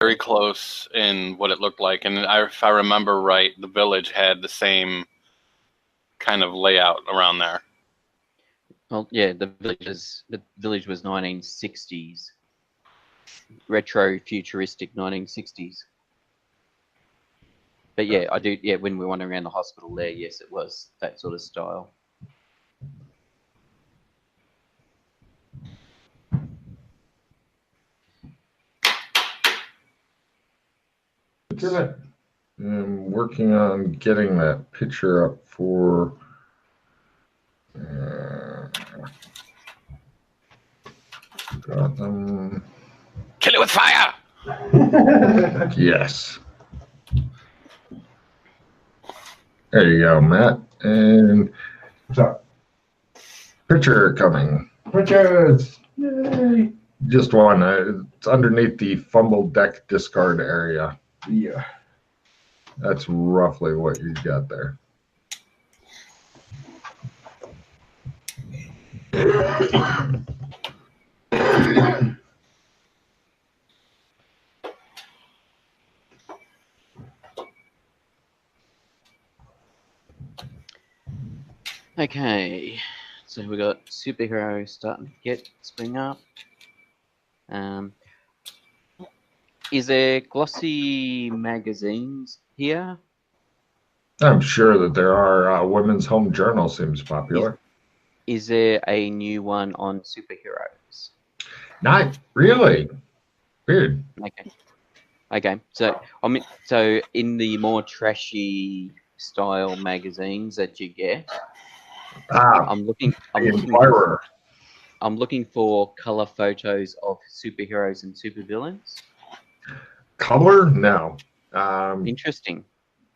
very close in what it looked like, and if I remember right, the village had the same kind of layout around there. Well, yeah, the village was 1960s, retro futuristic 1960s. But yeah, I do. Yeah, when we went around the hospital there, yes, it was that sort of style. I'm working on getting that picture up for. Gotham. Kill it with fire! Yes. There you go, Matt. And What's up? picture coming. Pictures! Yay! Just one. It's underneath the fumble deck discard area. Yeah. That's roughly what you got there. Okay, so we got superheroes starting to get spring up. Is there glossy magazines here? I'm sure that there are. Women's Home Journal seems popular. Is there a new one on superheroes? Not really. Weird. Okay. So I mean, so in the more trashy style magazines that you get, I'm looking for color photos of superheroes and supervillains. Color? No. Interesting.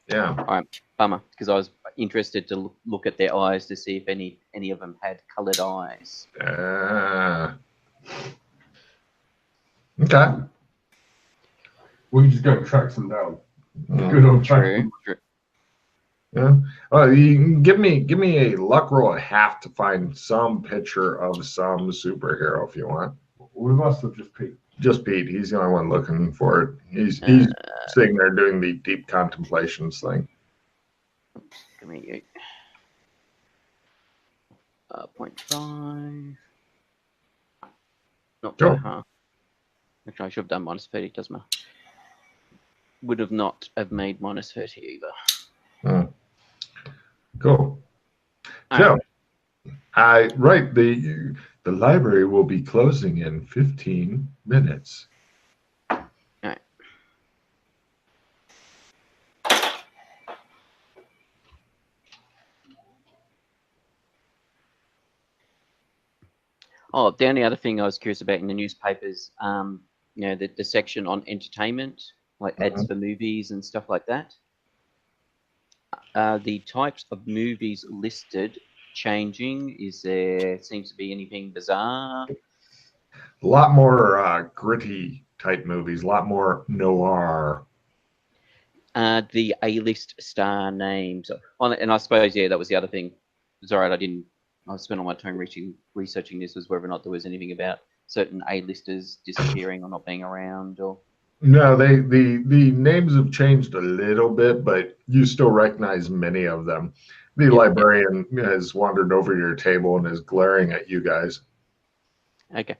Yeah. All right, bummer, because I was interested to look at their eyes to see if any of them had colored eyes. Okay. We just go track them down. Good old True. Yeah. Well, you can give me a luck roll and half to find some picture of some superhero if you want. We must have just Pete. Just Pete. He's the only one looking for it. He's sitting there doing the deep contemplations thing. Give me 0.5. Not Sure. by half. Actually, I should have done minus 30. Doesn't matter. Would have not have made minus 30 either. Cool. So, right, the library will be closing in 15 minutes. All right. Oh, the only other thing I was curious about in the newspapers, the section on entertainment, like ads for movies and stuff like that. The types of movies listed changing? Seems to be anything bizarre? A lot more gritty type movies, a lot more noir. The A-list star names, and I suppose that was the other thing. It's all right. I spent all my time researching this, was whether or not there was anything about certain A-listers disappearing or not being around, or. No, the names have changed a little bit, but you still recognize many of them. The librarian has wandered over your table and is glaring at you guys. Okay.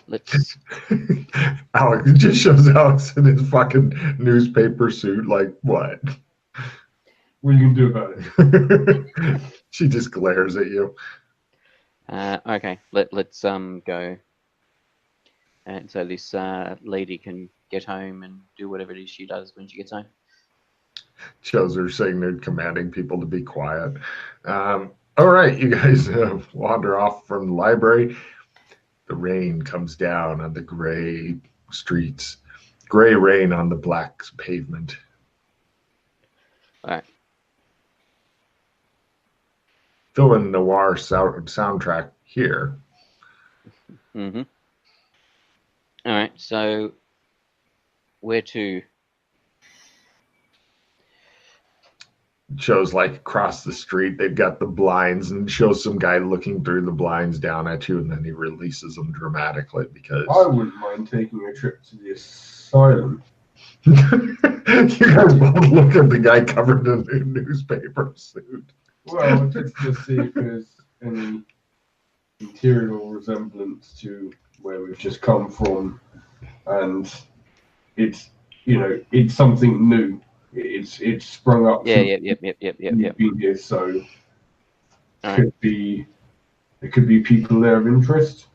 Let's. Alex just shows Alex in his fucking newspaper suit. Like, what? What are you gonna do about it? She just glares at you. Okay. Let's go. And so this lady can get home and do whatever it is she does when she gets home. Shows her saying they're commanding people to be quiet. All right, you guys wander off from the library. The rain comes down on the gray streets. Gray rain on the black pavement. All right. Villain noir soundtrack here. Mm-hmm. All right, so where to? shows like across the street. They've got the blinds and shows some guy looking through the blinds down at you, and then he releases them dramatically because I wouldn't mind taking a trip to the asylum. you guys both look at the guy covered in a newspaper suit. Well, just to see if there's any material resemblance to where we've just come from, and it's it's something new. It's sprung up. Yep. Been here, so All there could be people there of interest.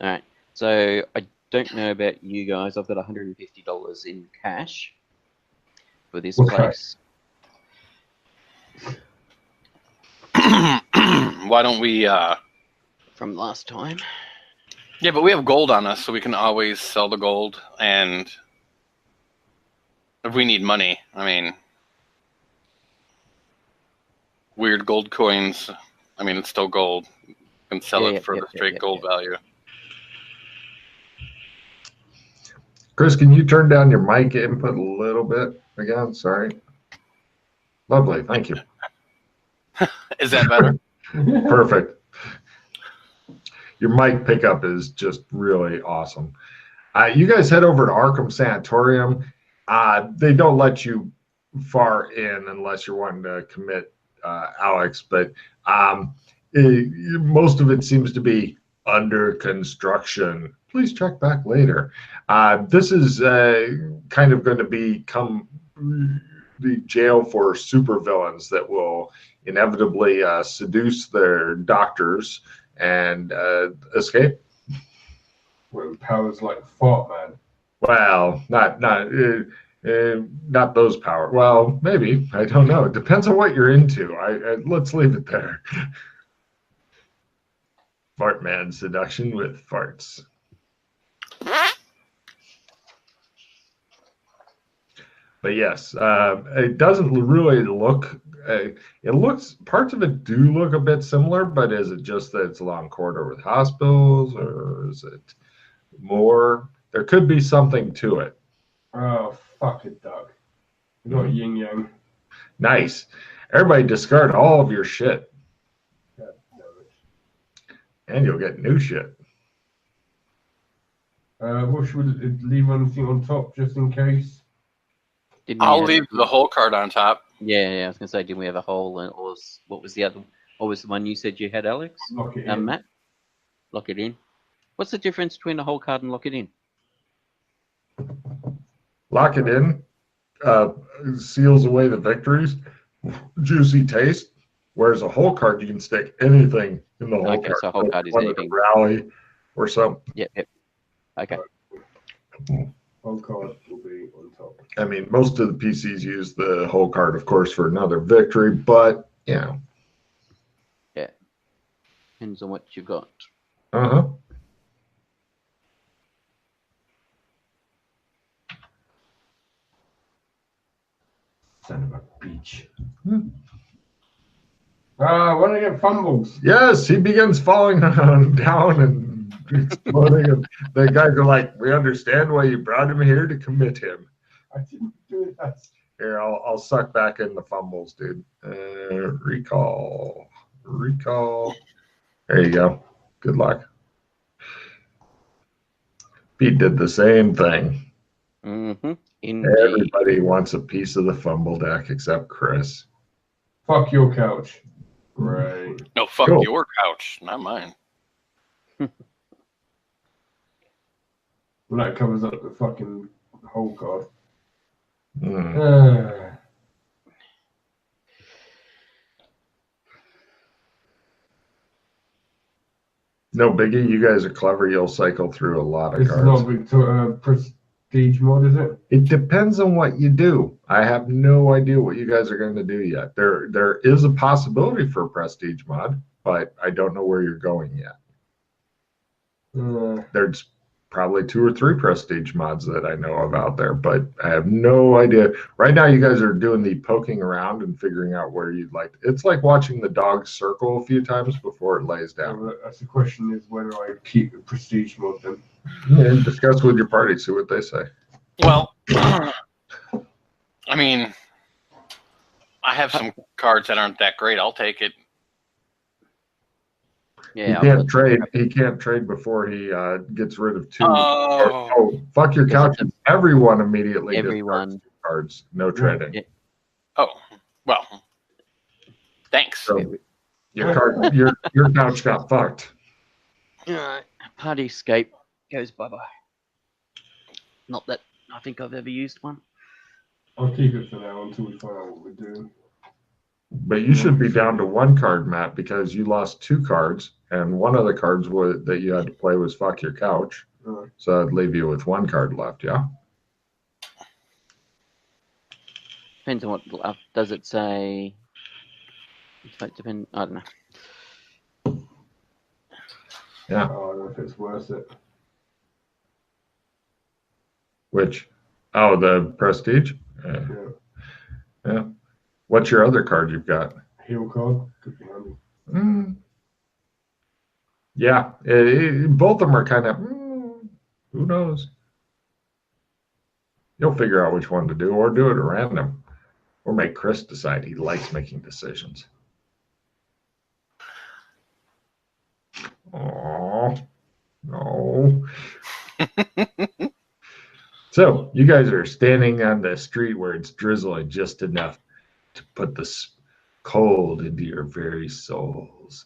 All right. So I don't know about you guys. I've got $150 in cash for this Okay. place. Why don't we? From last time. Yeah, but we have gold on us, so we can always sell the gold. And if we need money, I mean, weird gold coins. I mean, it's still gold. You can sell it for the straight gold value. Chris, can you turn down your mic input a little bit again? Sorry. Lovely, thank you. Is that better? Perfect. Your mic pickup is just really awesome. You guys head over to Arkham Sanatorium. They don't let you far in unless you're wanting to commit Alex, but most of it seems to be under construction. Please check back later. This is kind of going to become the jail for supervillains that will inevitably seduce their doctors and escape. Well, powers like fart man. Well, not those power. Well, maybe, I don't know. It depends on what you're into. Let's leave it there. Fart man seduction with farts. But yes, it doesn't really look. It looks, parts of it do look a bit similar, but is it just that it's a long corridor with hospitals, or is it more? There could be something to it. Oh, fuck it, Doug. We got yin yang. Nice. Everybody discard all of your shit, God damn it. and you'll get new shit. What should we leave anything on top just in case? I'll leave the whole card on top. Yeah, I was gonna say, didn't we have a hole? And what was the other? What was the one you said you had, Alex? Lock it in. Matt, lock it in. What's the difference between a whole card and lock it in? Lock it in, seals away the victories, juicy taste. Whereas a whole card, you can stick anything in the whole Okay, card. so a whole card is whether anything. to rally or something. Yep. Okay. Whole card will be on top. I mean, most of the PCs use the whole card, of course, for another victory, but you know. Yeah. Depends on what you got. Uh-huh. Son of a bitch. When I get fumbles. Yes, he begins falling down and exploding, and the guys are like, "We understand why you brought him here to commit him." I didn't do that. Here, I'll suck back in the fumbles, dude. Recall. There you go. Good luck. Pete did the same thing. Mm-hmm. Indeed. Everybody wants a piece of the fumble deck except Chris. Fuck your couch. Right. No, fuck Cool. your couch, not mine. Well, that covers up the fucking whole card. Hmm. No biggie. You guys are clever. You'll cycle through a lot of This is cards. not Victoria Prestige mod, is it? It depends on what you do. I have no idea what you guys are going to do yet. There is a possibility for a prestige mod, but I don't know where you're going yet. There's probably 2 or 3 prestige mods that I know of out there, but I have no idea. Right now, you guys are doing the poking around and figuring out where you'd like. It's like watching the dog circle a few times before it lays down. Well, that's the question: is whether I keep the prestige mod then. And discuss with your party, see what they say. Well, I mean, I have some cards that aren't that great. I'll take it. Yeah, He can't trade before he gets rid of two. Oh. Fuck your couch! Everyone immediately everyone discards cards. No trading. Yeah. Oh, well, thanks. So your couch got fucked. Party escape goes bye-bye. Not that I think I've ever used one. I'll keep it for now until we find out what we're doing. But you should be down to one card, Matt, because you lost two cards, and one of the cards that you had to play was fuck your couch. So I'd leave you with one card left, yeah? Depends on what does it say. I don't know. Yeah. Oh, I don't know if it's worth it. Which? Oh, the Prestige? Yeah. What's your other card you've got? Heal card. Could be handy. Yeah. Both of them are kind of, who knows? You'll figure out which one to do, or do it at random. Or make Chris decide. He likes making decisions. Oh, no. So, you guys are standing on the street where it's drizzling just enough to put this cold into your very souls.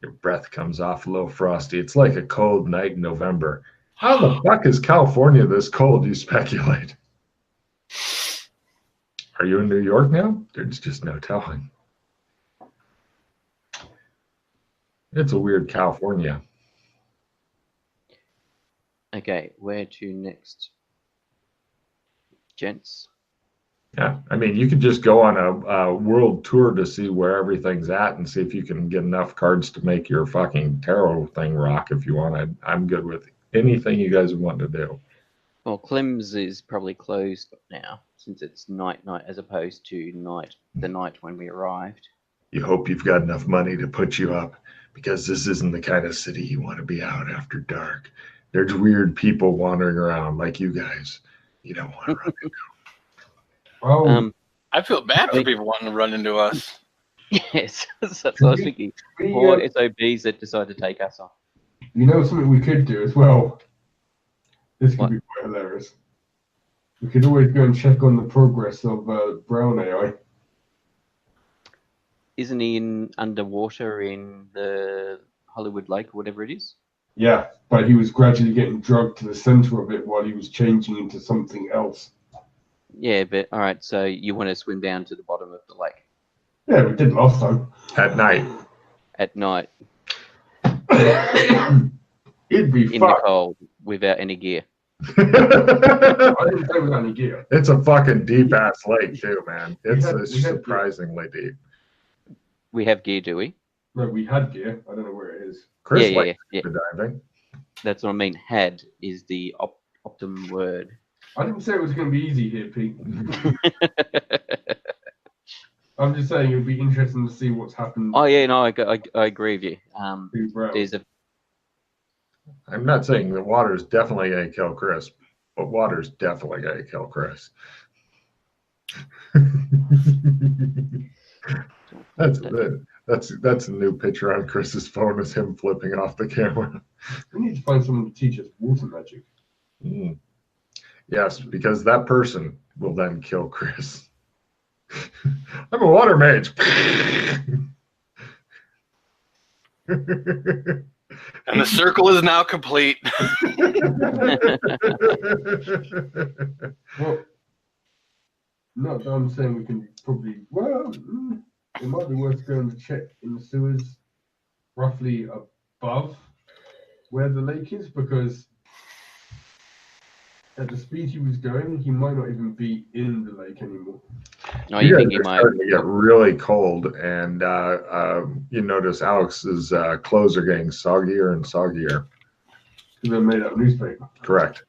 Your breath comes off a little frosty. It's like a cold night in November. How the fuck is California this cold, you speculate? Are you in New York now? There's just no telling. It's a weird California. Okay, where to next, gents? Yeah, I mean, you could just go on a world tour to see where everything's at and see if you can get enough cards to make your fucking tarot thing rock if you want. I'm good with anything you guys want to do. Well, Clem's is probably closed now since it's night as opposed to the night when we arrived. You hope you've got enough money to put you up, because this isn't the kind of city you want to be out after dark. There's weird people wandering around like you guys. You don't want to run into. Oh, I feel bad for people wanting to run into us. Yes, that's what I was thinking. Or SOBs that decide to take us on. you know something we could do as well? This could be quite hilarious. We could always go and check on the progress of Brown AI. Isn't he underwater in the Hollywood Lake or whatever it is? Yeah, but he was gradually getting drugged to the center of it while he was changing into something else. Yeah, but all right, so you want to swim down to the bottom of the lake? Yeah, we did last time. At night. At night. It'd be in fun. the cold without any gear. I didn't say without any gear. It's a fucking deep ass lake too, man. It's we had surprisingly deep. We have gear, do we? No, we had gear. I don't know where it is. Chris Yeah. the diving. That's what I mean. Had is the optimum word. I didn't say it was going to be easy here, Pete. I'm just saying it would be interesting to see what's happened. Oh yeah, no, I agree with you. There's a. I'm not saying the water's definitely going to kill Chris, but water's definitely going to kill Chris. That's a new picture on Chris's phone, is him flipping off the camera. We need to find someone to teach us water magic. Yes, because that person will then kill Chris. I'm a water mage. And the circle is now complete. Well, not that I'm saying we can probably. Well, it might be worth going to check in the sewers roughly above where the lake is, because at the speed he was going, he might not even be in the lake anymore. No, you think he guys are might? starting to get really cold, and you notice Alex's clothes are getting soggier and soggier. Because they're made out of newspaper. Correct.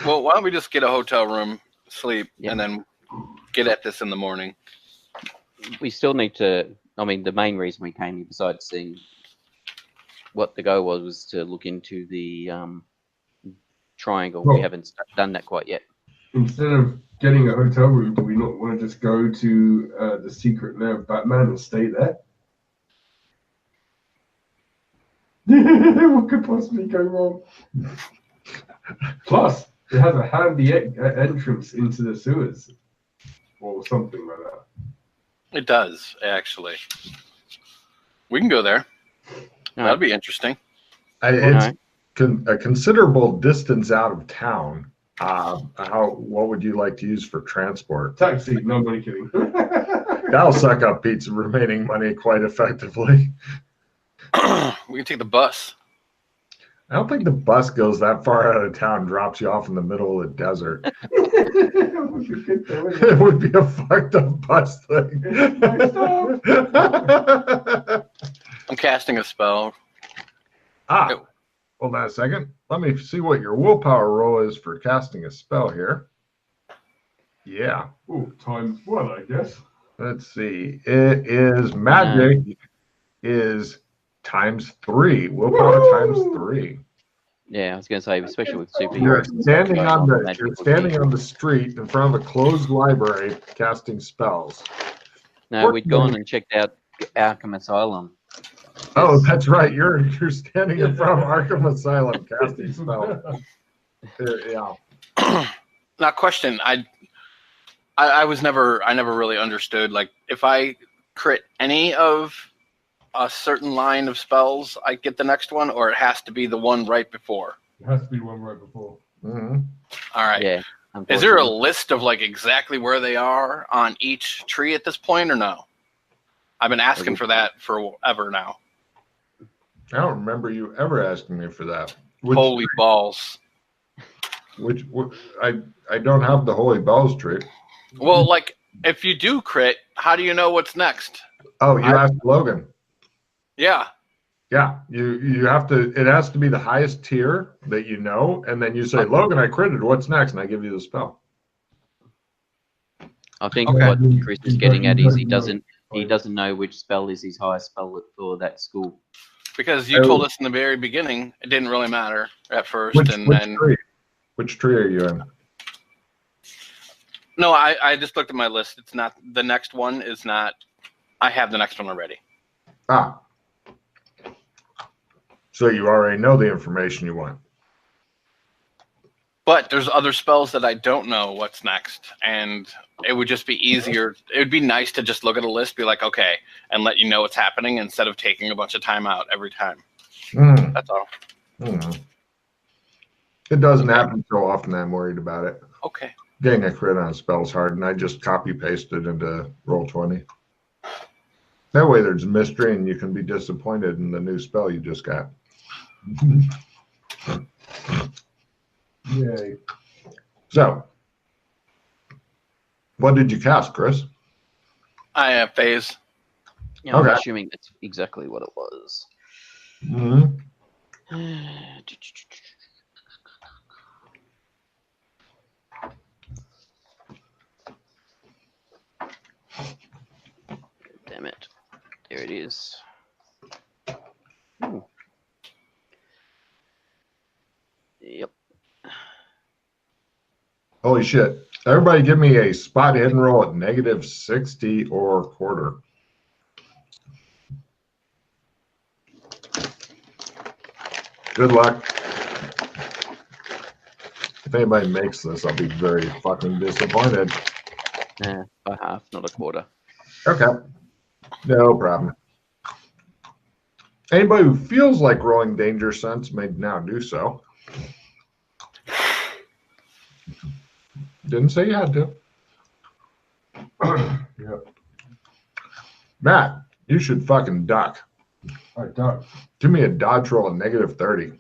Well, why don't we just get a hotel room, sleep, Yeah. and then get at this in the morning? We still need to. I mean, the main reason we came here, besides seeing what the go was to look into the triangle. Well, we haven't done that quite yet. instead of getting a hotel room, do we not want to just go to the secret lair of Batman and stay there? What could possibly go wrong? Plus, it has a handy entrance into the sewers, or something like that. It does, actually. We can go there. That'd be interesting. It's a considerable distance out of town. What would you like to use for transport? Taxi. No, I'm only kidding. That'll suck up Pete's remaining money quite effectively. We can take the bus. I don't think the bus goes that far out of town, drops you off in the middle of the desert. It would be a fucked up bus thing. I'm casting a spell. Hold on a second. Let me see what your willpower roll is for casting a spell here. Yeah. Ooh, ×1, I guess. Let's see. It is magic is ×3. Willpower ×3. Yeah, I was going to say, especially with superheroes. You're standing on the street in front of a closed library casting spells. No, we'd gone and checked out Arkham Asylum. Oh, that's right. You're standing in front of Arkham Asylum casting spells. Yeah. Now, question. I never really understood, like, if I crit any of a certain line of spells, I get the next one, or it has to be the one right before? It has to be one right before. Mm-hmm. All right. Yeah. Is there a list of, like, exactly where they are on each tree at this point, or no? I've been asking for that forever now. I don't remember you ever asking me for that. Holy balls. I don't have the Holy Balls tree. Well, like, if you do crit, how do you know what's next? Oh, you asked Logan. Yeah. Yeah, you have to. It has to be the highest tier that you know, and then you say, "Logan, I critted. What's next?" And I give you the spell. I think what Chris is getting at is he doesn't know which spell is his highest spell for that school. Because you told us in the very beginning, it didn't really matter at first, Which tree are you in? No, I just looked at my list. It's not the next one. Is not. I have the next one already. Ah. So you already know the information you want. But there's other spells that I don't know what's next, and it would just be easier. It would be nice to just look at a list, be like, okay, and let you know what's happening instead of taking a bunch of time out every time. That's all. It doesn't happen so often that I'm worried about it. Okay. Getting a crit on a spell is hard, and I just copy-pasted into Roll20. That way there's mystery, and you can be disappointed in the new spell you just got. Yay. So, what did you cast, Chris? I have phase. Yeah, I'm assuming that's exactly what it was. Mm-hmm. Damn it. There it is. Ooh. Yep. Holy shit. Everybody give me a spot hidden roll at -60 or quarter. Good luck. If anybody makes this, I'll be very fucking disappointed. By half, not a quarter. Okay. No problem. Anybody who feels like rolling danger sense may now do so. Didn't say you had to. Yeah. Matt, you should fucking duck. I duck. Give me a dodge roll at -30.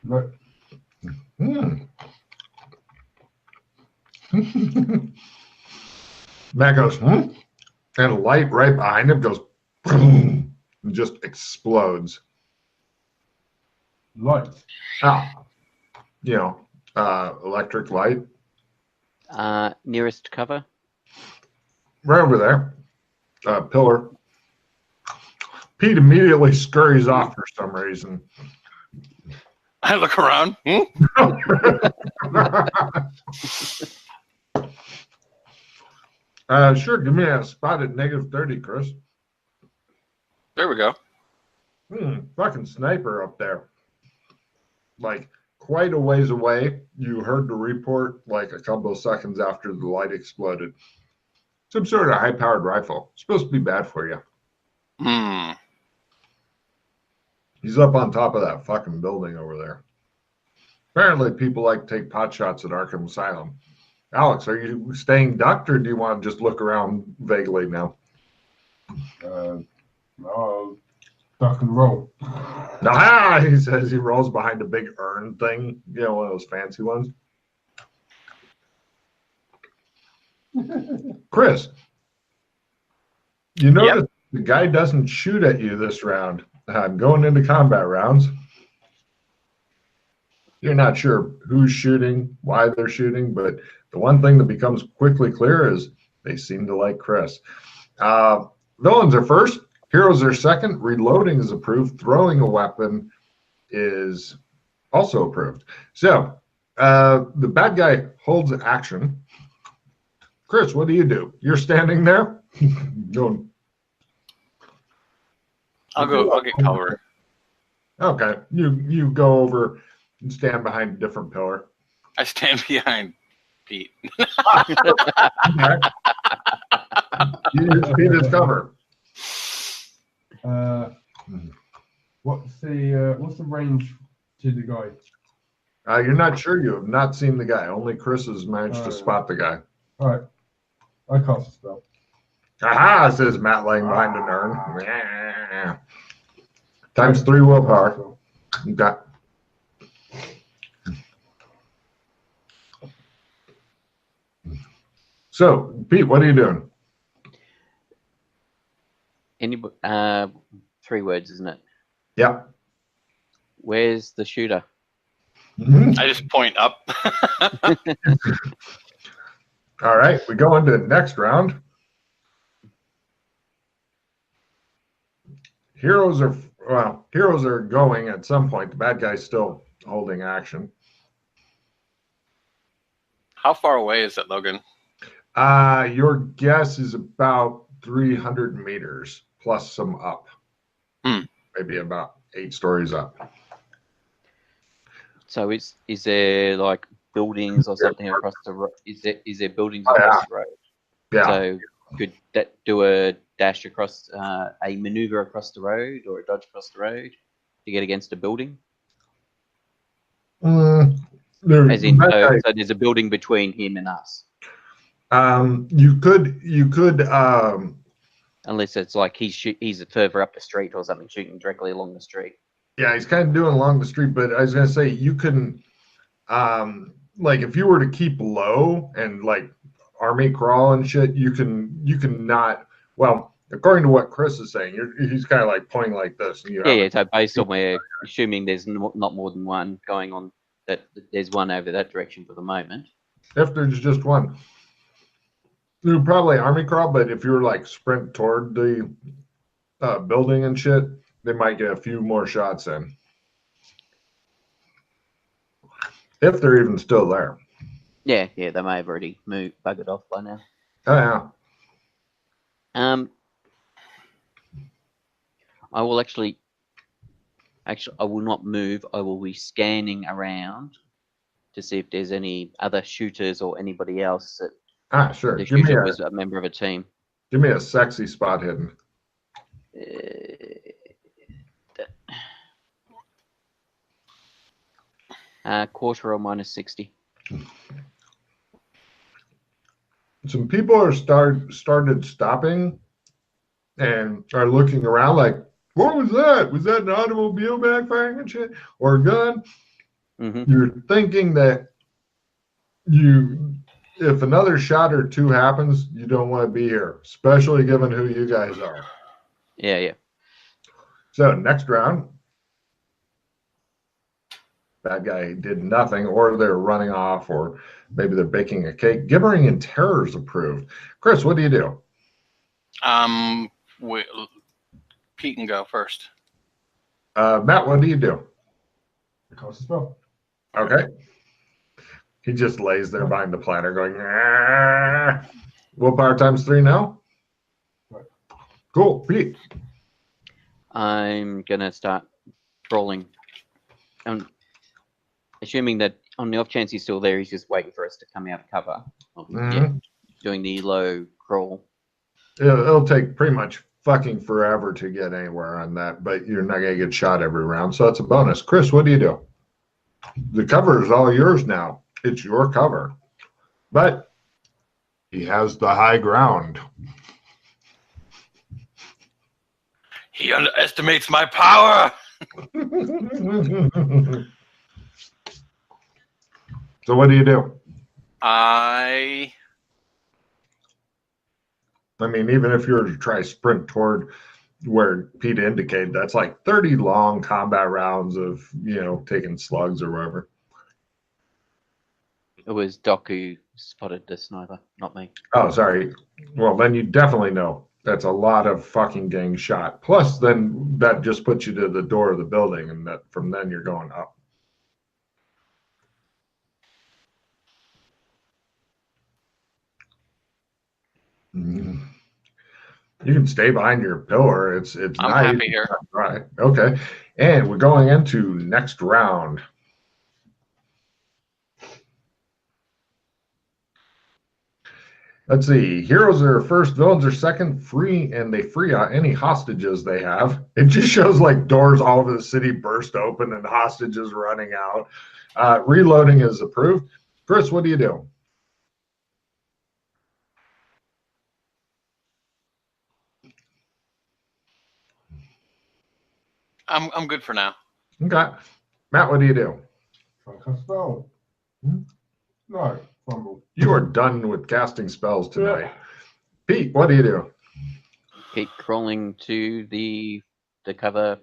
No. Matt goes, and a light right behind him goes, boom, and just explodes. Light. Electric light. Nearest cover? Right over there. Pillar. Pete immediately scurries off for some reason. I look around. Sure, give me a spot at -30, Chris. There we go. Fucking sniper up there. Like, quite a ways away. You heard the report like a couple of seconds after the light exploded. Some sort of high-powered rifle. It's supposed to be bad for you. He's up on top of that fucking building over there. Apparently, people like to take pot shots at Arkham Asylum. Alex, are you staying ducked, or do you want to just look around vaguely now? I'll duck and roll. Ah, he says he rolls behind a big urn thing. You know, one of those fancy ones. Chris, you notice the guy doesn't shoot at you this round. Going into combat rounds, you're not sure who's shooting, why they're shooting, but the one thing that becomes quickly clear is they seem to like Chris. Villains are first, heroes are second, reloading is approved, throwing a weapon is also approved. So the bad guy holds action. Chris, what do? You're standing there? Going. I'll get cover. Okay. You go over and stand behind a different pillar. I stand behind Pete. Pete is cover. What's the range to the guy? You're not sure. You have not seen the guy. Only Chris has managed to spot the guy. All right. I cast a spell. Aha, says Matt laying behind an urn. Times 3 willpower. Okay. So, Pete, what are you doing? Anybody? 3 words, isn't it? Yeah. Where's the shooter? I just point up. All right, we go into the next round. Heroes are going at some point. The bad guy's still holding action. How far away is it, Logan? Your guess is about 300 meters plus some up. Maybe about 8 stories up. So is there like buildings or something across the road? Is there buildings across the road? Yeah. So could that do a dash across, a maneuver across the road or a dodge across the road to get against a building? As in, so there's a building between him and us. You could. Unless it's like he's further up the street or something, shooting directly along the street. Yeah, he's kind of doing along the street, but I was gonna say you can, like if you were to keep low and like army crawl and shit, you can not. Well, according to what Chris is saying, he's kind of like pointing like this. And yeah. So based on where, assuming there's not more than one going on, that there's one over that direction for the moment. If there's just one, you probably army crawl. But if you were like sprint toward the building and shit, they might get a few more shots in. If they're even still there. Yeah, they may have already buggered off by now. Oh, yeah. I will actually, I will not move. I will be scanning around to see if there's any other shooters or anybody else that sure. the shooter was a member of a team. Give me a sexy spot hidden. Quarter or minus 60. Some people are started stopping and are looking around like, what was that? Was that an automobile backfiring and shit? Or a gun? Mm-hmm. You're thinking that if another shot or two happens, you don't want to be here, especially given who you guys are. Yeah. So next round, bad guy did nothing, or they're running off, or maybe they're baking a cake. Gibbering and terror is approved. Chris, what do you do? Pete can go first. Matt, what do you do? Cast a spell. Okay. He just lays there behind the planter going, "Ah." Willpower times 3 now? Right. Cool. Pete. I'm gonna start crawling. Assuming that on the off chance he's still there, he's just waiting for us to come out of cover. Yeah, doing the low crawl. It'll take pretty much fucking forever to get anywhere on that, but you're not going to get shot every round, so that's a bonus. Chris, what do you do? The cover is all yours now. It's your cover. But he has the high ground. He underestimates my power. So what do you do? I mean, even if you were to try sprint toward where Pete indicated, that's like 30 long combat rounds of, taking slugs or whatever. It was Doc who spotted the sniper, not me. Oh, sorry. Well, then you definitely know. That's a lot of fucking getting shot. Plus, then that just puts you to the door of the building, and that from then you're going up. You can stay behind your pillar. It's I'm nice. happy here. Right. Okay. And we're going into next round. Let's see. Heroes are first, villains are second, free, and they free out any hostages they have. It just shows like doors all over the city burst open and hostages running out. Reloading is approved. Chris, what do you do? I'm good for now. Okay. Matt, what do you do? Try and cast a spell. No, fumble. You are done with casting spells tonight. Pete, what do you do? Keep crawling to the cover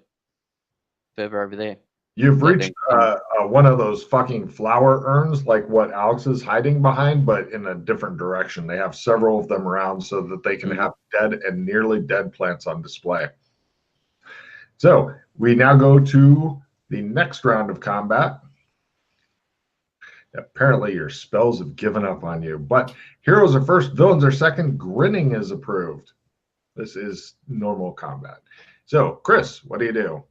further over there. You've reached one of those fucking flower urns, like what Alex is hiding behind, but in a different direction. They have several of them around so that they can have dead and nearly dead plants on display. So we now go to the next round of combat. Apparently your spells have given up on you, but heroes are first, villains are second, grinning is approved. This is normal combat. So Chris, what do?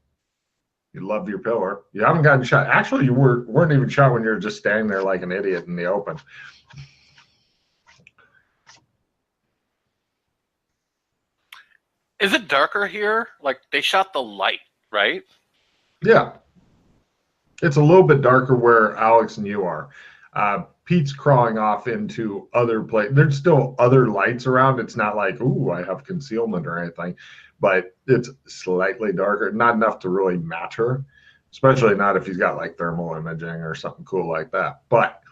You love your pillar. You haven't gotten shot. Actually, you weren't even shot when you were just standing there like an idiot in the open. Is it darker here? Like they shot the light, right? Yeah. It's a little bit darker where Alex and you are. Pete's crawling off into other places. There's still other lights around. It's not like, ooh, I have concealment or anything, but it's slightly darker. Not enough to really matter, especially not if he's got like thermal imaging or something cool like that. But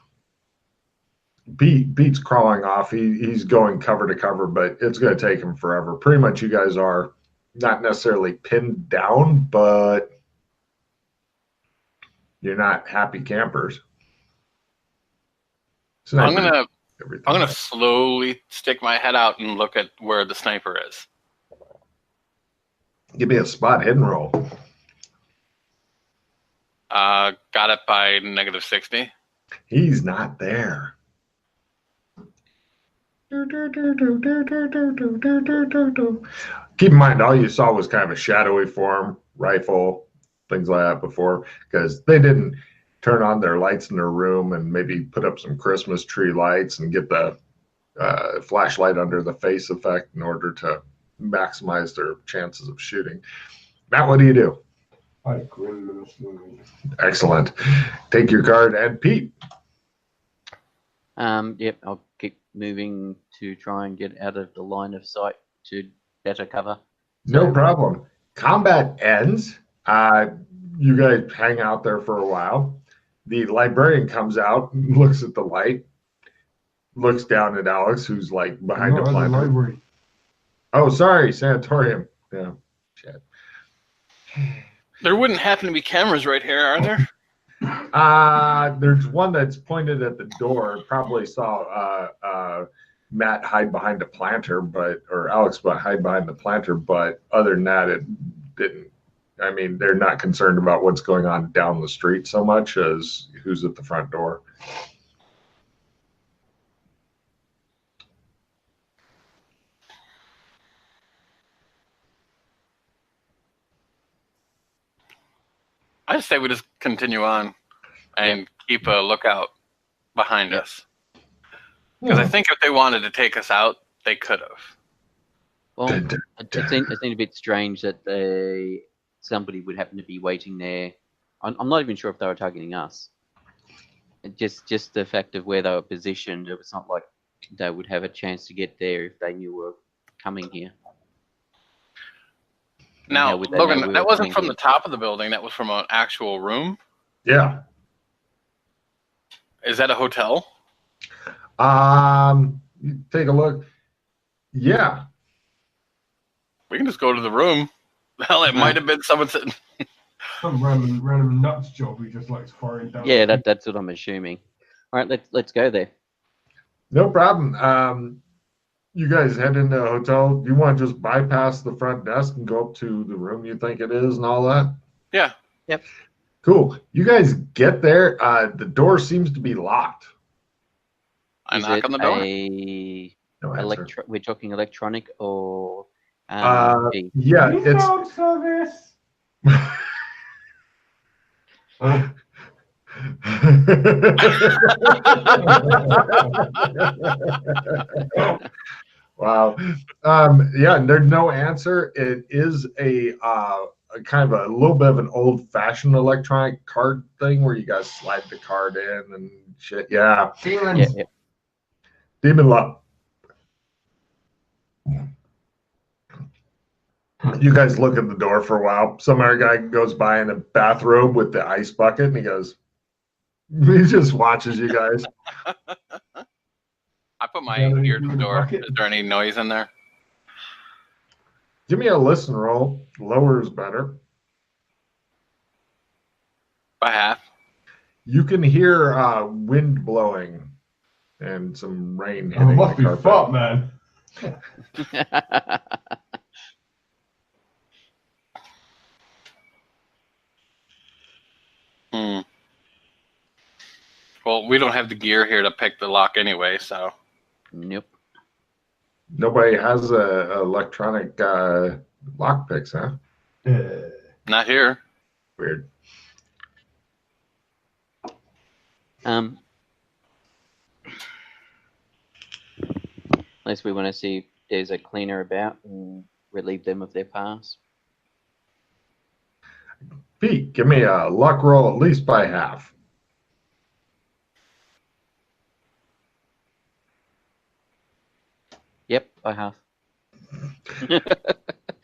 Pete's crawling off. He's going cover to cover, but it's going to take him forever. Pretty much you guys are not necessarily pinned down, but you're not happy campers. I'm gonna slowly stick my head out and look at where the sniper is. Give me a spot hidden roll. Got it by -60. He's not there. Keep in mind, all you saw was kind of a shadowy form, rifle, things like that before, because they didn't turn on their lights in their room and maybe put up some Christmas tree lights and get the flashlight under the face effect in order to maximize their chances of shooting. Matt, what do you do? I grin menacingly. Excellent. Take your card. And Pete. Yep, I'll keep moving to try and get out of the line of sight to better cover. No problem. Combat ends. You guys hang out there for a while. The librarian comes out, looks at the light, looks down at Alex, who's like behind a planter. Oh, sorry, sanatorium. Yeah, shit. There wouldn't happen to be cameras right here, are there? There's one that's pointed at the door. Probably saw Matt hide behind a planter, or Alex hide behind the planter. But other than that, it didn't I mean, they're not concerned about what's going on down the street so much as who's at the front door. I say we just continue on and keep a lookout behind us. Because I think if they wanted to take us out, they could have. Well, it seemed a bit strange that somebody would happen to be waiting there. I'm not even sure if they were targeting us. Just the fact of where they were positioned, it was not like they would have a chance to get there if they knew we were coming here. Now, Logan, that wasn't from the top of the building. That was from an actual room? Yeah. Is that a hotel? Take a look. Yeah. We can just go to the room. Hell, it might have been someone sitting... Some random nuts job who just likes firing down. Yeah, that's what I'm assuming. All right, let's go there. No problem. You guys head into the hotel. Do you want to just bypass the front desk and go up to the room you think it is and all that? Yeah. Yep. Cool. You guys get there. The door seems to be locked. I knock on the door. We're talking electronic or yeah, it's service. Wow. Yeah, there's no answer. It is a kind of a little bit of an old-fashioned electronic card thing where you guys slide the card in and shit. Yeah. Demons. Yeah. Demon luck. You guys look at the door for a while. Some other guy goes by in a bathrobe with the ice bucket, and he just watches you guys. I put my ear to the door. Is there any noise in there? Give me a listen roll. Lower is better. By half. You can hear wind blowing and some rain hitting It must the be carpet. fun, man. Well, we don't have the gear here to pick the lock anyway, so. Nope. Nobody has a electronic lock picks, huh? Not here. Weird. Unless we want to see if there's a cleaner about and relieve them of their pass. Pete, give me a luck roll at least by half. Yep, I have.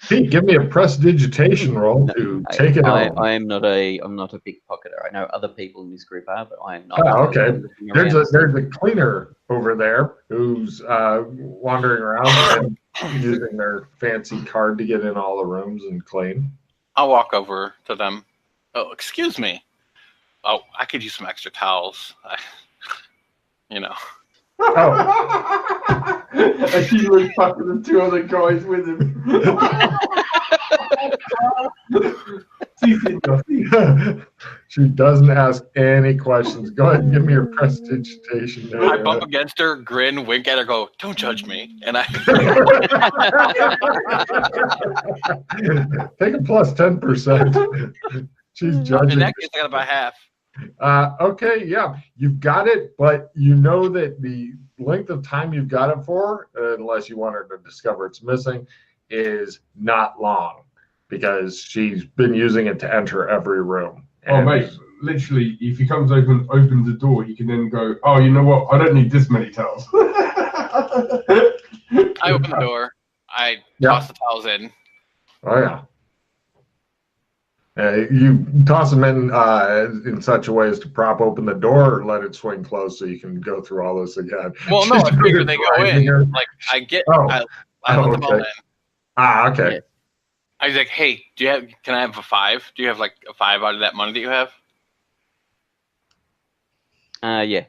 Pete, give me a prestidigitation roll to take it home. I'm not a pickpocketer. I know other people in this group are, but I am not. Oh, okay. There's a cleaner over there who's wandering around and using their fancy card to get in all the rooms and clean. I'll walk over to them. Oh, excuse me. Oh, I could use some extra towels. Oh. And he was fucking the two other guys with him. She doesn't ask any questions. Go ahead and give me your prestidigitation. I bump against her, grin, wink at her, go, don't judge me. And I take a plus 10%. She's judging. in that case, I got about half. Okay, yeah, you've got it, but you know that the length of time you've got it for, unless you want her to discover it's missing, is not long because she's been using it to enter every room. Oh, mate, literally, if he comes opens the door, he can then go, oh, you know what? I don't need this many towels. I open the door. I toss the towels in. Oh, yeah. You toss them in such a way as to prop open the door or let it swing closed so you can go through all this again. Well, no, I figure they go in. Like, I let them all in. Ah, okay. Yeah. I was like, hey, can I have a 5? Do you have like a 5 out of that money that you have? Yeah.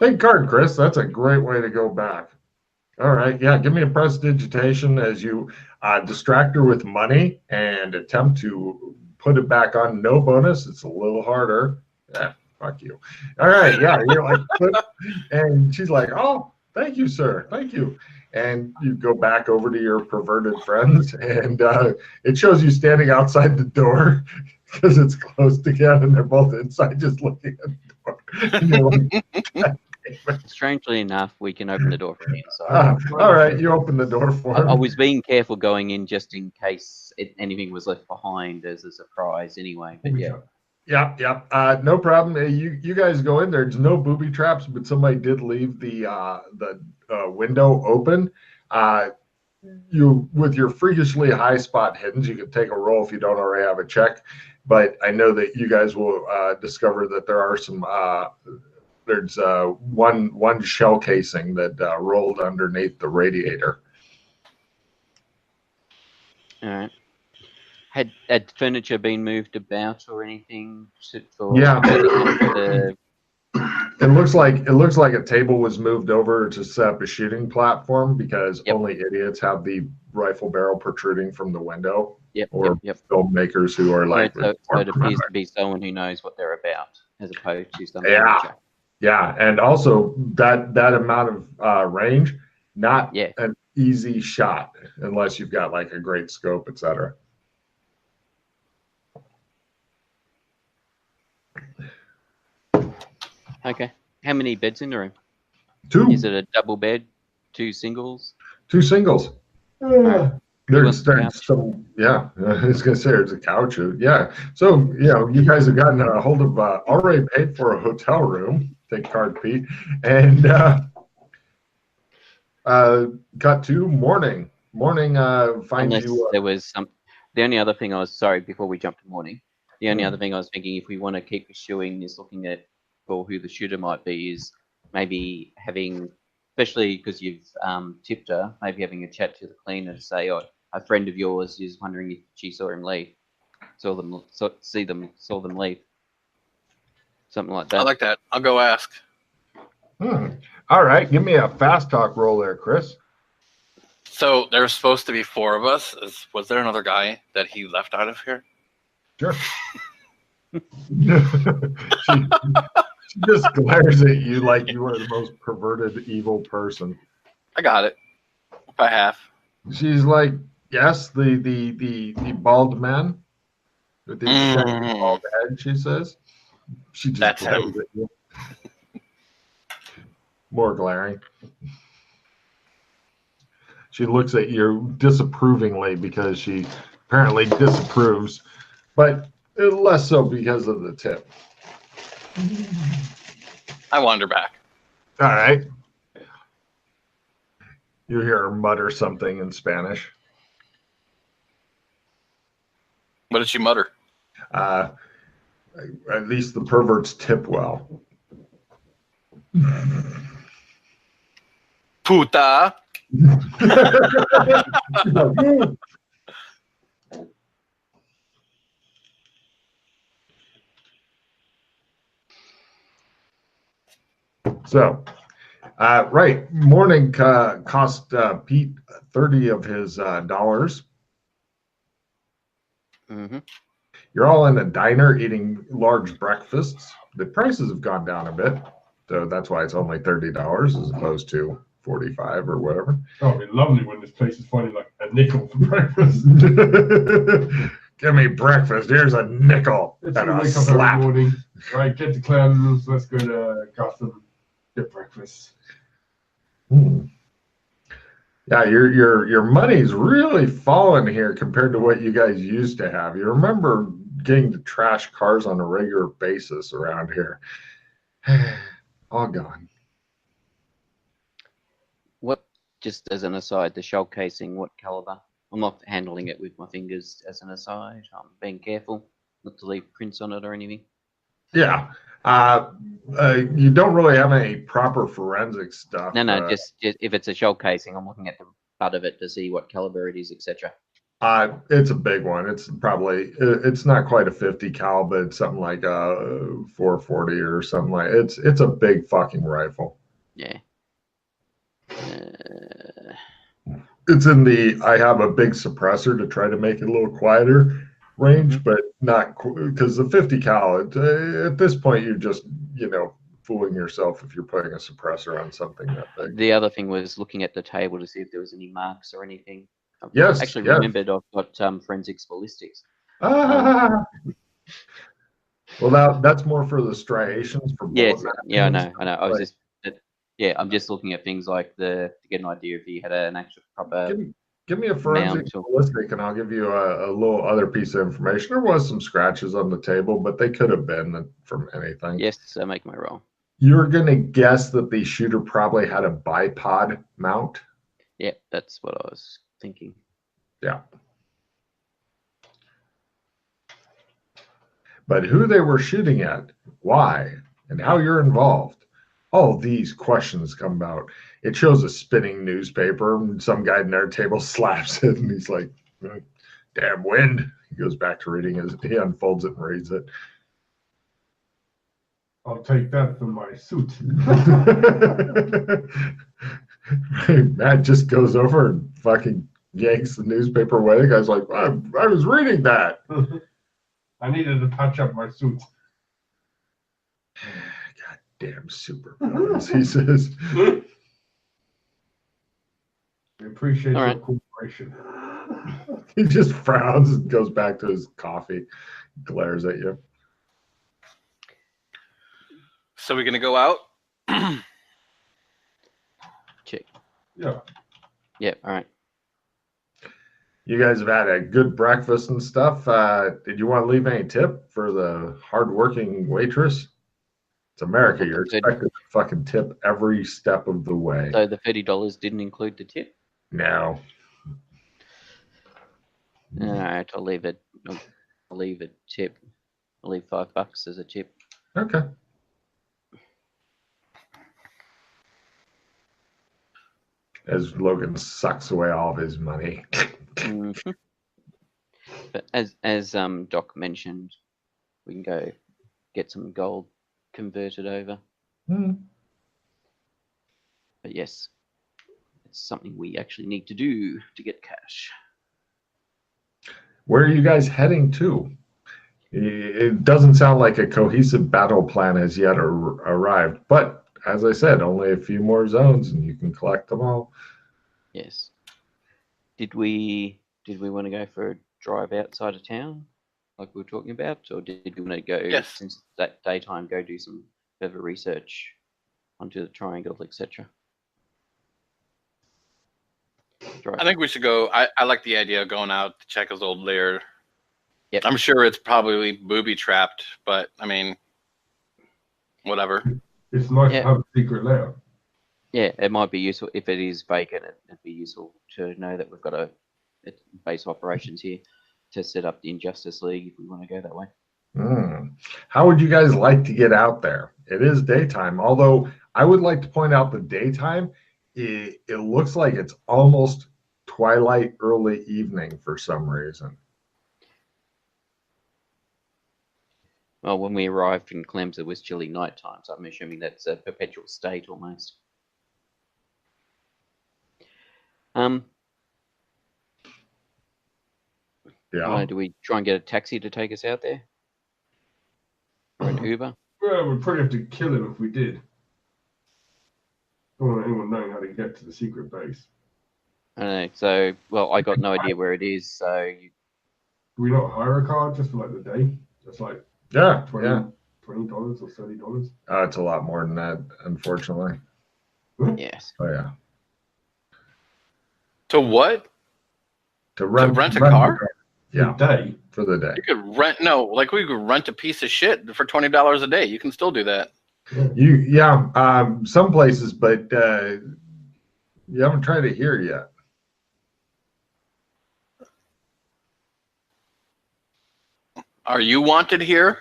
Big card, Chris. That's a great way to go back. All right, yeah, give me a prestidigitation as you distract her with money and attempt to put it back on. No bonus. It's a little harder. Fuck you. All right, yeah, you're like, and she's like, oh, thank you, sir, thank you. And you go back over to your perverted friends, and it shows you standing outside the door because it's closed again, and they're both inside just looking at the door. And you're like, Strangely enough, we can open the door from the inside. all right, you open the door for him. I was being careful going in just in case anything was left behind as a surprise anyway. But yeah. Yeah. No problem. You guys go in there. There's no booby traps, but somebody did leave the window open. You, with your freakishly high spot hidden, you can take a roll if you don't already have a check. But I know that you guys will discover that there are some. There's one shell casing that rolled underneath the radiator. All right. Had furniture been moved about or anything? Yeah. It looks like a table was moved over to set up a shooting platform because only idiots have the rifle barrel protruding from the window. Filmmakers who are like. So it appears to be someone who knows what they're about, as opposed to something. Yeah, and also that amount of range, not an easy shot unless you've got like a great scope, etc. Okay. How many beds in the room? 2. Is it a double bed? 2 singles? 2 singles. There's some, I was gonna say there's a couch. Yeah. So you guys have gotten a hold of already paid for a hotel room. Take card, Pete, and got to morning. Unless there was some. The only other thing before we jump to morning, the only other thing I was thinking, if we want to keep pursuing is looking at for who the shooter might be, is maybe having, especially because you've tipped her, maybe having a chat to the cleaner to say, oh, a friend of yours is wondering if she saw him leave, saw them leave. Something like that. I like that. I'll go ask. All right. Give me a fast talk roll there, Chris. So there's supposed to be 4 of us. Was there another guy that he left out of here? Sure. She just glares at you like you are the most perverted, evil person. I got it. By half. She's like, yes, the bald man with the bald head, she says. She just That's him. At you. More glaring. She looks at you disapprovingly because she apparently disapproves, but less so because of the tip. I wander back. All right. You hear her mutter something in Spanish. What did she mutter? At least the perverts tip well. Puta. So, right, morning cost Pete 30 of his dollars. Mm-hmm. You're all in a diner eating large breakfasts. The prices have gone down a bit, so that's why it's only $30 as opposed to 45 or whatever. Oh, it'd be lovely when this place is finding like a nickel for breakfast. Give me breakfast. Here's a nickel It's and a wake up slap. every morning. Right, get the cleanse. Let's go to Gotham. Get breakfast. Yeah, your money's really fallen here compared to what you guys used to have. You remember getting to trash cars on a regular basis around here. All gone. What, just as an aside, the shell casing, what caliber? I'm not handling it with my fingers as an aside. I'm being careful not to leave prints on it or anything. Yeah. You don't really have any proper forensic stuff. No, just if it's a shell casing, I'm looking at the butt of it to see what caliber it is, etc. It's a big one. It's probably, it's not quite a 50 cal, but it's something like a 440 or something like. It's a big fucking rifle. Yeah. It's in the I have a big suppressor to try to make it a little quieter range, but not because the 50 cal, at this point, you're just, fooling yourself if you're putting a suppressor on something that big. The other thing was looking at the table to see if there was any marks or anything. Yes. Actually, remembered I've got forensics ballistics. Well, that's more for the striations for Yes, bullets. yeah, I know. I was I'm just looking at things like to get an idea if you had an actual proper. Give me a forensic ballistic, and I'll give you a little other piece of information. There was some scratches on the table, but they could have been from anything. Yes, so make my roll. You're gonna guess that the shooter probably had a bipod mount. Yeah, that's what I was thinking. Yeah. But who they were shooting at, why, and how you're involved, all these questions come about. It shows a spinning newspaper, and some guy in their table slaps it, and he's like, damn wind. He goes back to reading it. He unfolds it and reads it. I'll take that for my suit. Matt just goes over and fucking yanks the newspaper away. The guy's like, I was reading that. I needed to touch up my suit. Goddamn supervillains, he says. We appreciate your cooperation. He just frowns and goes back to his coffee, glares at you. So we're gonna go out. Check. Yeah. Yeah. All right. You guys have had a good breakfast and stuff. Did you want to leave any tip for the hardworking waitress? It's America. You're expected to fucking tip every step of the way. So the $30 didn't include the tip? No. All right. I'll leave it. I'll leave a tip. I'll leave $5 as a tip. Okay. As Logan sucks away all of his money. Mm-hmm. But as Doc mentioned, we can go get some gold converted over. Mm. But yes, it's something we actually need to do to get cash. Where are you guys heading to? It doesn't sound like a cohesive battle plan has yet arrived, but as I said, only a few more zones and you can collect them all. Yes. Did we want to go for a drive outside of town, like we were talking about, or did we want to go since that daytime go do some further research onto the triangle, etc.? I think we should go. I like the idea of going out to check his old lair. Yep. I'm sure it's probably booby trapped, but I mean, whatever. It's nice to have a secret lair. Yeah, it might be useful if it is vacant. It'd be useful to know that we've got a base operations here to set up the Injustice League if we want to go that way. How would you guys like to get out there? It is daytime, although I would like to point out the daytime. It looks like it's almost twilight, early evening for some reason. Well, when we arrived in Clems, it was chilly nighttime, so I'm assuming that's a perpetual state almost. Yeah. Do we try and get a taxi to take us out there? Or an Uber? Well, we'd probably have to kill him if we did. Don't want anyone knowing how to get to the secret base. I don't know. So, well, I got no idea where it is, so... Do we not hire a car just for, like, the day? Just, like, $20 or $30? It's a lot more than that, unfortunately. Yes. Oh, yeah. To what? To rent a car? Yeah. Day? For the day. You could rent, we could rent a piece of shit for $20 a day. You can still do that. Some places, but you haven't tried it here yet. Are you wanted here?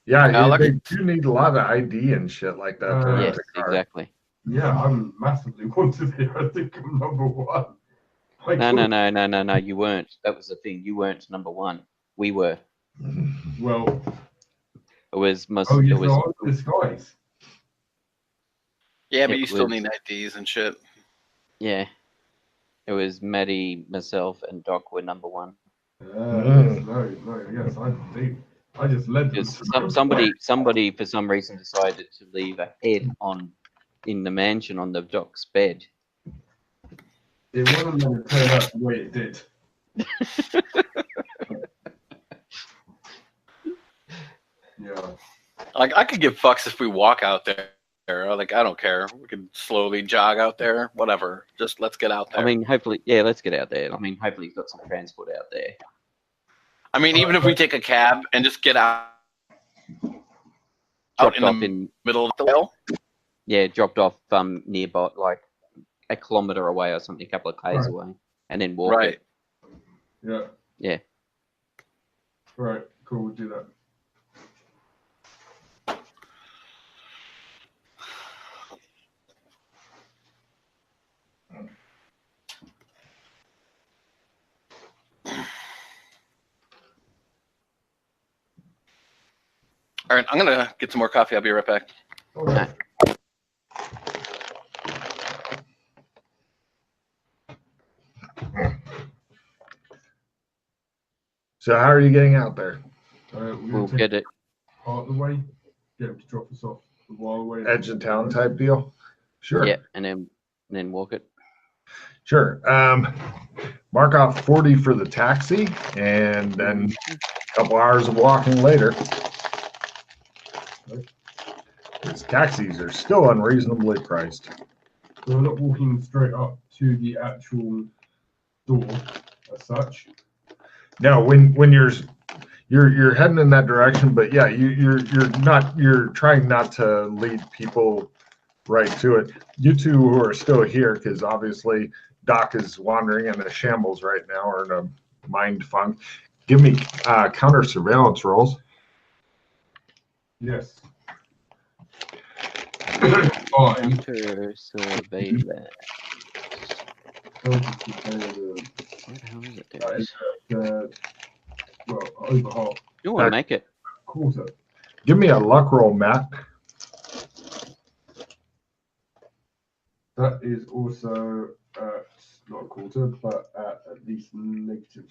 Yeah, they do need a lot of ID and shit like that. Yes, exactly. Yeah, I'm massively wanted here. I think I'm number one. No, you weren't. That was the thing. You weren't number one. We were. Well, it was disguise. Yeah, but It you still was- need IDs and shit. Yeah. It was Maddie, myself, and Doc were number one. Yes, no, yes, I just led them. Because somebody for some reason decided to leave a head in the mansion on the Doc's bed. It wasn't going to turn out the way it did. Yeah. Like, I could give fucks if we walk out there. Like, I don't care. We could slowly jog out there. Whatever. Just let's get out there. I mean, hopefully, yeah, let's get out there. I mean, hopefully he's got some transport out there. I mean, even if we take a cab and just get out Dropped in off the middle of the hill. Yeah, dropped off nearby, like a kilometer away or something, a couple of k's away, and then walk Right. it. Yeah. Yeah. Right. Cool. We'll do that. All right, I'm gonna get some more coffee. I'll be right back. All right. So how are you getting out there? We'll get it. Part of the way. Get him to drop us off the while way. Edge of town type deal? Sure. Yeah, and then walk it. Sure. Mark off 40 for the taxi, and then a couple hours of walking later. These taxis are still unreasonably priced. So we're not walking straight up to the actual door as such. No, when you're heading in that direction, but yeah, you're trying not to lead people right to it. You two who are still here, because obviously Doc is wandering in a shambles right now, or in a mind funk. Give me counter surveillance rolls. Yes. Counter surveillance. Where the hell is it? There it is. Well, over half. You want to make it? Quarter. Give me a luck roll, Matt. That is also not a quarter, but at least negative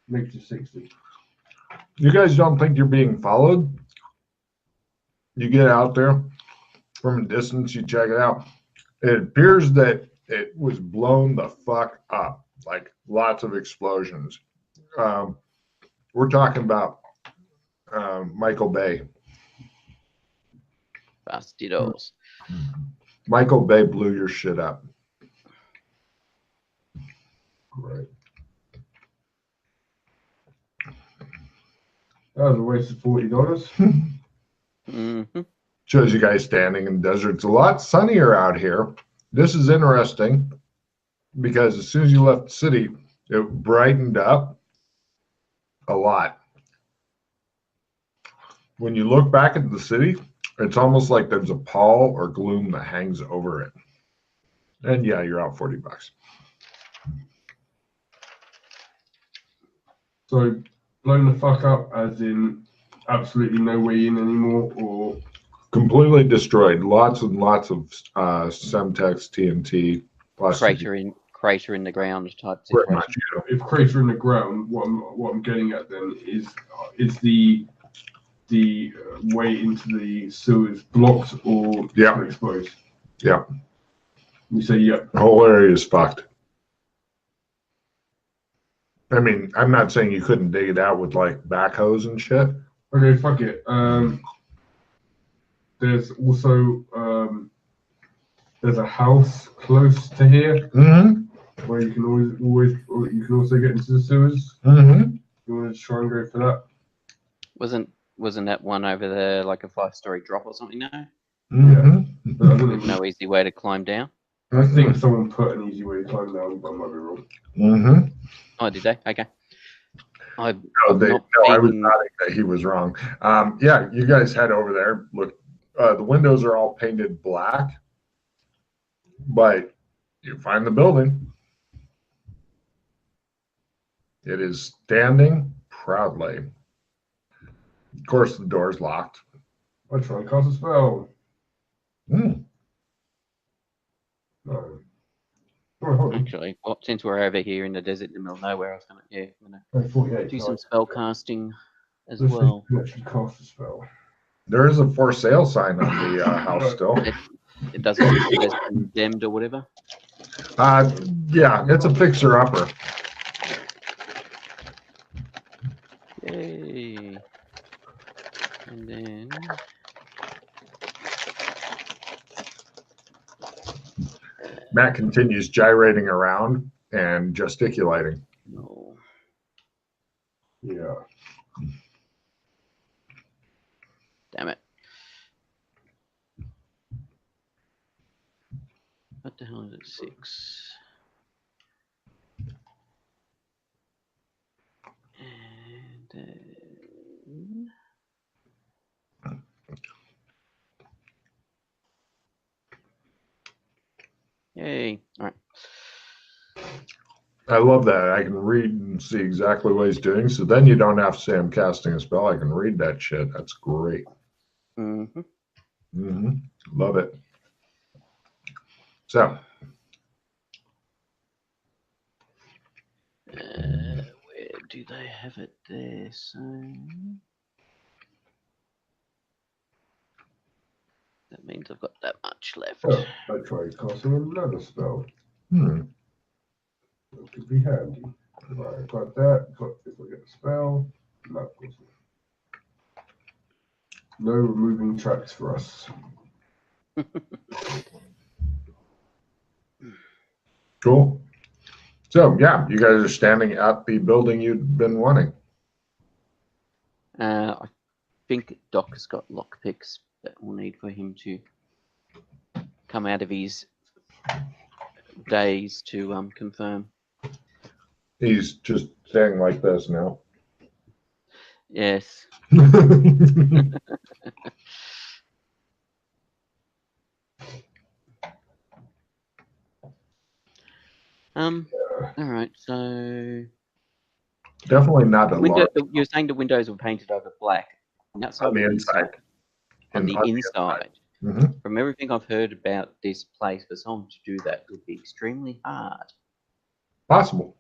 60. You guys don't think you're being followed? You get out there from a distance, you check it out. It appears that it was blown the fuck up, like lots of explosions. We're talking about Michael Bay. Bastidos. Michael Bay blew your shit up. Great. That was a waste of $40. Mm-hmm. Shows you guys standing in the desert. It's a lot sunnier out here. This is interesting because as soon as you left the city, it brightened up a lot. When you look back at the city, it's almost like there's a pall or gloom that hangs over it. And yeah, you're out $40. So blown the fuck up as in absolutely no way in anymore, or Completely destroyed. Lots and lots of Semtex, TNT. Crater in the ground type Pretty situation. much, yeah. if crater in the ground, what I'm getting at then is the way into the sewers blocked or Yeah. exposed. Yeah. You say yeah. The whole area is fucked. I mean, I'm not saying you couldn't dig it out with like backhoes and shit. Okay, fuck it. There's also there's a house close to here Mm-hmm. where you can always you can also get into the sewers. Mm-hmm. You want to try and go for that? Wasn't that one over there like a 5-story drop or something? No, Mm-hmm. But I don't even no easy way to climb down. I think someone put an easy way to climb down, but I might be wrong. Mm-hmm. Oh, did they? Okay. No, I was nodding that he was wrong. Yeah, you guys head over there. Look, the windows are all painted black, but you find the building. It is standing proudly. Of course, the door's locked. I try and cast a spell. Mm. No. Oh, hold on. Actually, well, since we're over here in the desert in the middle of nowhere, I was gonna, yeah, I'm gonna Oh, 48. do some spell casting as Let's see if well. you can actually cast a spell. There is a for sale sign on the house still. It doesn't says condemned or whatever. Yeah, it's a fixer-upper. Yay! And then Matt continues gyrating around and gesticulating. no. Yeah. Damn it! What the hell is it? 6. And then yay! All right. I love that. I can read and see exactly what he's doing. So then you don't have to say I'm casting a spell. I can read that shit. That's great. Mm-hmm. Mm-hmm. Love it. So. Where do they have it there? So that means I've got that much left. Oh, I tried casting another spell. That could be handy. Right, got that. Got if I get a spell. No, of course not. No removing tracks for us. Cool. So, yeah, you guys are standing at the building you'd been wanting. I think Doc has got lockpicks that we'll need for him to come out of his days to confirm. He's just standing like this now. Yes. All right. So Definitely not a window. lot You're saying the windows were painted over black outside on the or inside. On the inside. Mm-hmm. From everything I've heard about this place, for someone to do that would be extremely hard. Possible.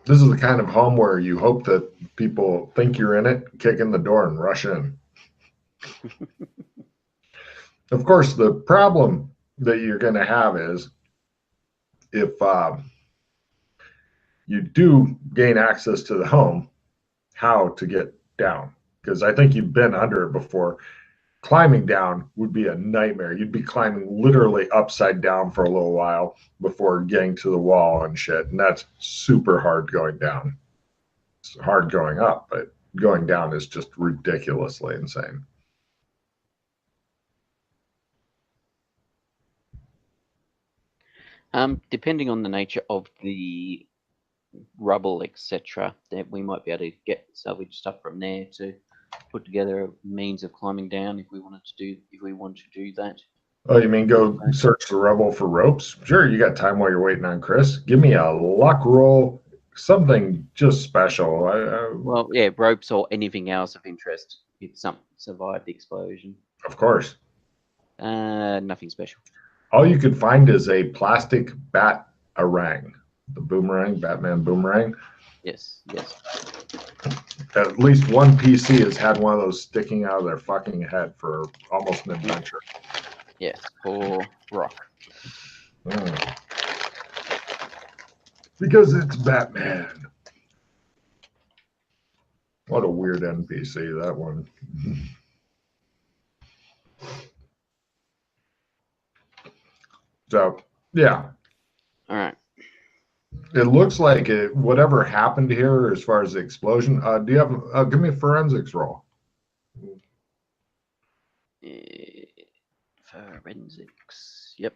This is the kind of home where you hope that people think you're in it, kick in the door, and rush in. Of course, the problem that you're going to have is if you do gain access to the home, how to get down. Because I think you've been under it before. Climbing down would be a nightmare. You'd be climbing literally upside down for a little while before getting to the wall and shit. And that's super hard going down. It's hard going up, but going down is just ridiculously insane. Depending on the nature of the rubble, etc., that we might be able to get salvage stuff from there to put together a means of climbing down if we wanted to do that. Oh, you mean go search the rubble for ropes? Sure, you got time while you're waiting on Chris. Give me a luck roll, something just special. Well, yeah, ropes or anything else of interest if something survived the explosion. Of course. Nothing special. All you could find is a plastic bat-arang. The boomerang, Batman boomerang. Yes. At least one PC has had one of those sticking out of their fucking head for almost an adventure. Yes, for rock. Because it's Batman. What a weird NPC, that one. So, yeah. All right. It looks like whatever happened here as far as the explosion. Do you have, give me a forensics roll. Forensics. Yep.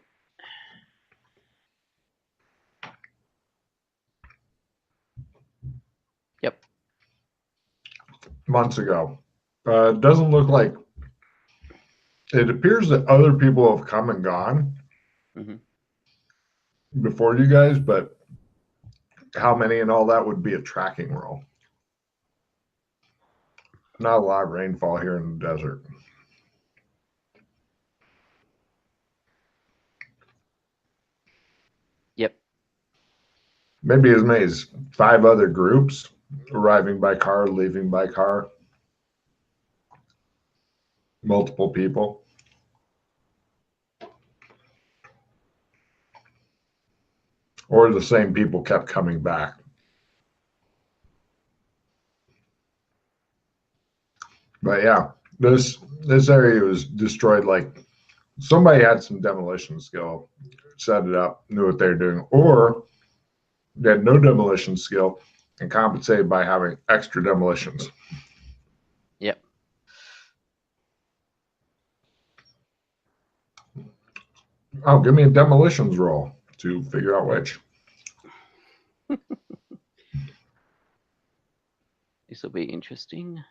Months ago. It doesn't look like, it appears that other people have come and gone before you guys, but how many and all that would be a tracking roll. Not a lot of rainfall here in the desert. Yep. Maybe as many as 5 other groups arriving by car, leaving by car. Multiple people. Or the same people kept coming back. But yeah, this area was destroyed. Like somebody had some demolition skill, set it up, knew what they were doing, or they had no demolition skill and compensated by having extra demolitions. Yep. Oh, give me a demolitions roll to figure out which. This will be interesting.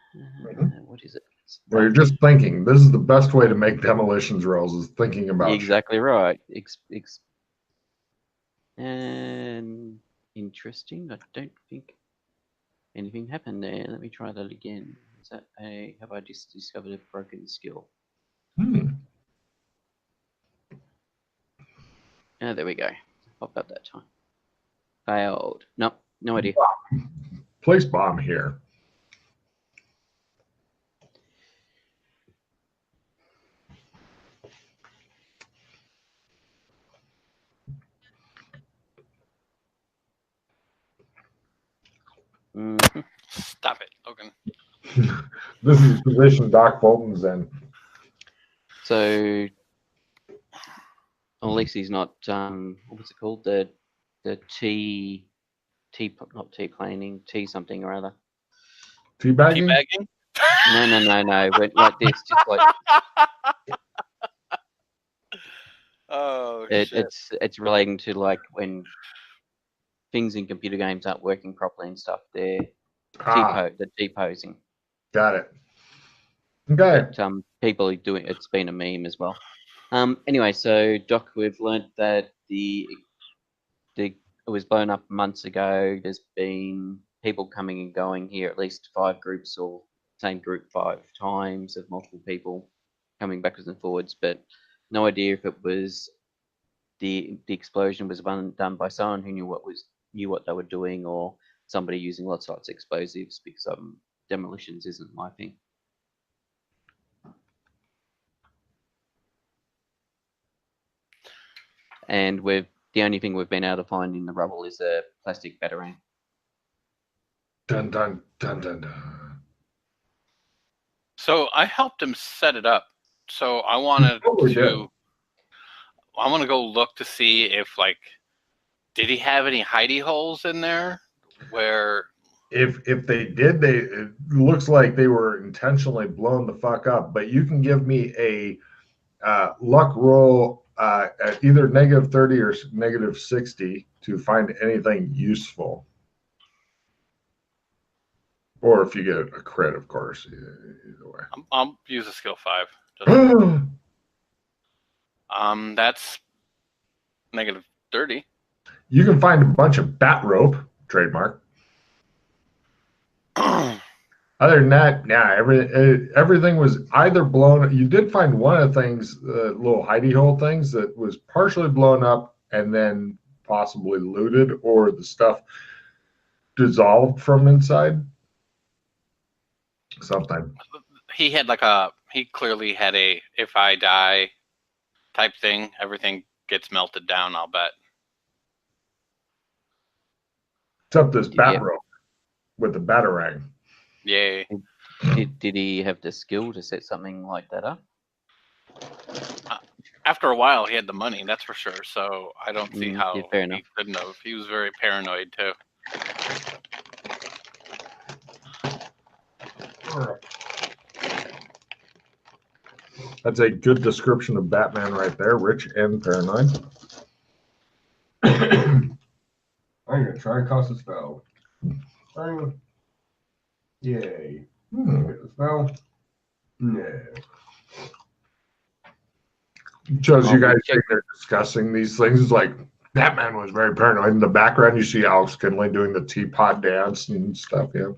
What is it? Well, you're just thinking. This is the best way to make demolitions rolls is thinking about exactly right. And interesting. I don't think anything happened there. Let me try that again. Is that have I just discovered a broken skill? Oh, there we go. Popped up that time. Failed. Nope, no idea. Place bomb here. Mhm. Stop it, Logan. This is the position Doc Fulton's in. So, at least he's not. What's it called? The not tea planing, tea something or other. Teabagging? Teabagging? No. But like this, just like oh shit. it's relating to like when things in computer games aren't working properly and stuff. They're deposing. Got it. Okay. But people are doing it's been a meme as well. Anyway, so Doc, we've learned that it was blown up months ago. There's been people coming and going here, at least 5 groups or same group 5 times of multiple people coming backwards and forwards, but no idea if it was the explosion was done by someone who knew what they were doing, or somebody using lots of explosives, because demolitions isn't my thing. And the only thing we've been able to find in the rubble is a plastic batarang. Dun dun dun dun dun. So I helped him set it up. So I wanted I want to go look to see if did he have any hidey holes in there where if they did, it looks like they were intentionally blown the fuck up. But you can give me a luck roll at either -30 or -60 to find anything useful. Or if you get a crit, of course. Either way. I'll use a skill 5. That's -30. You can find a bunch of bat rope, trademark. Other than that, yeah, everything was either blown. You did find one of the things, little hidey hole things, that was partially blown up and then possibly looted, or the stuff dissolved from inside. Something. He had he clearly had a if I die type thing. Everything gets melted down, I'll bet. Except this bat rope with the batarang. Yay. Did he have the skill to set something like that up? After a while, he had the money, that's for sure. So I don't see how he couldn't have. He was very paranoid, too. That's a good description of Batman right there, rich and paranoid. I'm going to try and cast a spell. Yay. Get the spell. No. Shows you guys think they're discussing these things. It's like Batman was very paranoid. In the background, you see Alex Kinley doing the teapot dance and stuff. Yeah.